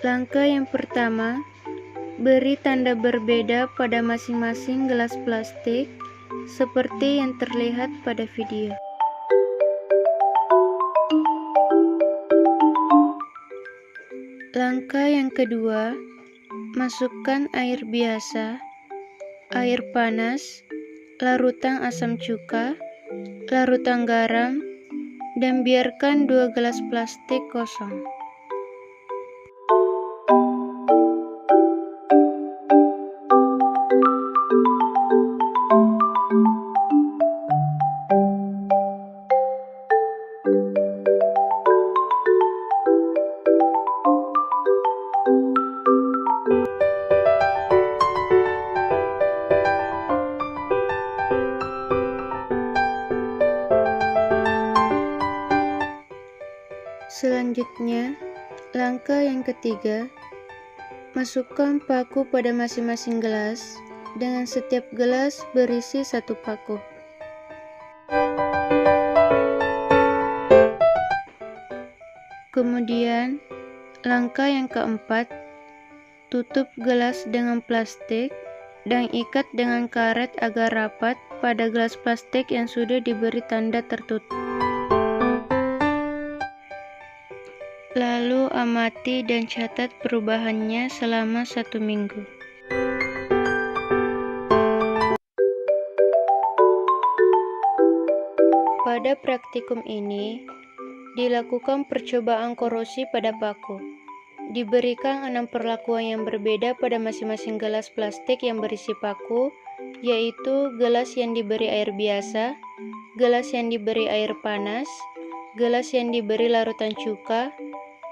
Langkah yang pertama, beri tanda berbeda pada masing-masing gelas plastik seperti yang terlihat pada video. Langkah yang kedua, masukkan air biasa, air panas, larutan asam cuka, larutan garam, dan biarkan 2 gelas plastik kosong. Selanjutnya, langkah yang ketiga, masukkan paku pada masing-masing gelas, dengan setiap gelas berisi 1 paku. Kemudian, langkah yang keempat, tutup gelas dengan plastik dan ikat dengan karet agar rapat pada gelas plastik yang sudah diberi tanda tertutup. Lalu amati dan catat perubahannya selama 1 minggu. Pada praktikum ini, dilakukan percobaan korosi pada paku. Diberikan 6 perlakuan yang berbeda pada masing-masing gelas plastik yang berisi paku, yaitu gelas yang diberi air biasa, gelas yang diberi air panas, gelas yang diberi larutan cuka,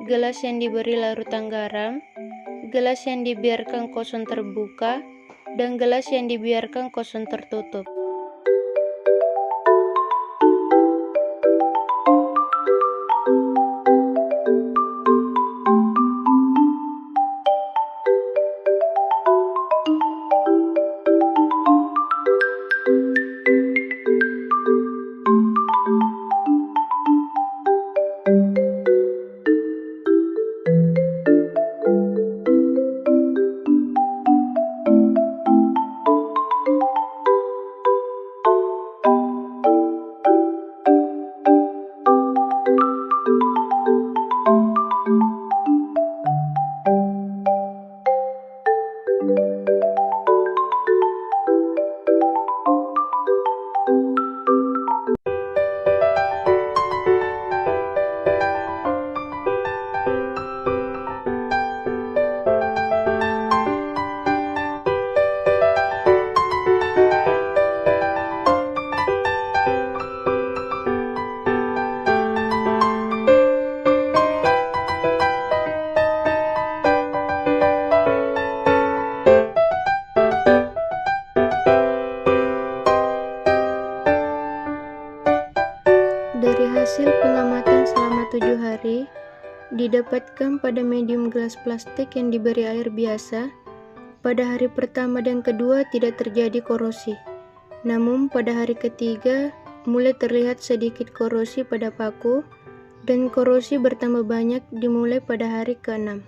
gelas yang diberi larutan garam, gelas yang dibiarkan kosong terbuka, dan gelas yang dibiarkan kosong tertutup. Dari hasil pengamatan selama 7 hari, didapatkan pada medium gelas plastik yang diberi air biasa, pada hari pertama dan kedua tidak terjadi korosi. Namun pada hari ketiga, mulai terlihat sedikit korosi pada paku, dan korosi bertambah banyak dimulai pada hari ke-6.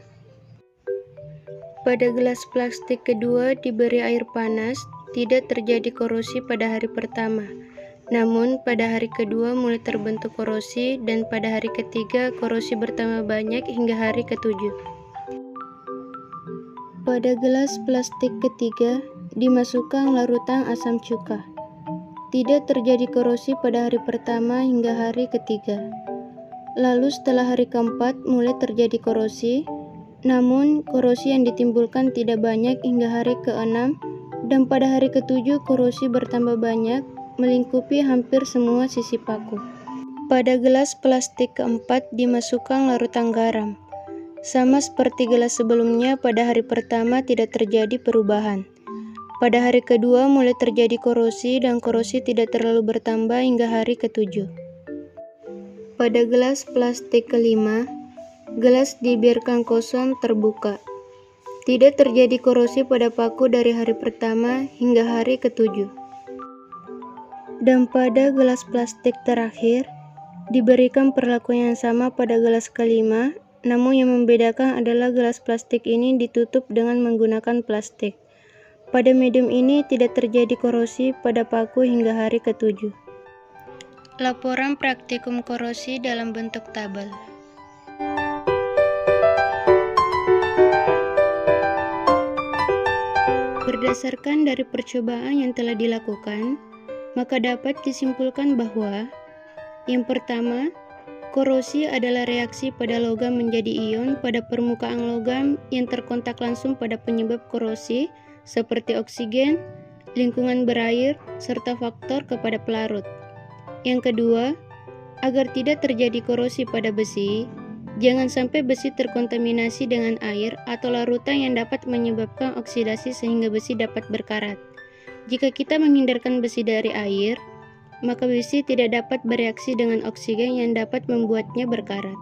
Pada gelas plastik kedua diberi air panas, tidak terjadi korosi pada hari pertama. Namun, pada hari kedua mulai terbentuk korosi, dan pada hari ketiga korosi bertambah banyak hingga hari ke-7. Pada gelas plastik ketiga, dimasukkan larutan asam cuka. Tidak terjadi korosi pada hari pertama hingga hari ketiga. Lalu setelah hari keempat mulai terjadi korosi, namun korosi yang ditimbulkan tidak banyak hingga hari ke-6, dan pada hari ke-7 korosi bertambah banyak, melingkupi hampir semua sisi paku. Pada gelas plastik keempat dimasukkan larutan garam. Sama seperti gelas sebelumnya, pada hari pertama tidak terjadi perubahan. Pada hari kedua mulai terjadi korosi, dan korosi tidak terlalu bertambah hingga hari ke-7. Pada gelas plastik kelima, gelas dibiarkan kosong terbuka. Tidak terjadi korosi pada paku dari hari pertama hingga hari ke-7. Dan pada gelas plastik terakhir, diberikan perlakuan yang sama pada gelas kelima, namun yang membedakan adalah gelas plastik ini ditutup dengan menggunakan plastik. Pada medium ini tidak terjadi korosi pada paku hingga hari ke-7. Laporan praktikum korosi dalam bentuk tabel. Berdasarkan dari percobaan yang telah dilakukan, maka dapat disimpulkan bahwa yang pertama, korosi adalah reaksi pada logam menjadi ion pada permukaan logam yang terkontak langsung pada penyebab korosi seperti oksigen, lingkungan berair, serta faktor kepada pelarut. Yang kedua, agar tidak terjadi korosi pada besi, jangan sampai besi terkontaminasi dengan air atau larutan yang dapat menyebabkan oksidasi sehingga besi dapat berkarat. Jika kita menghindarkan besi dari air, maka besi tidak dapat bereaksi dengan oksigen yang dapat membuatnya berkarat.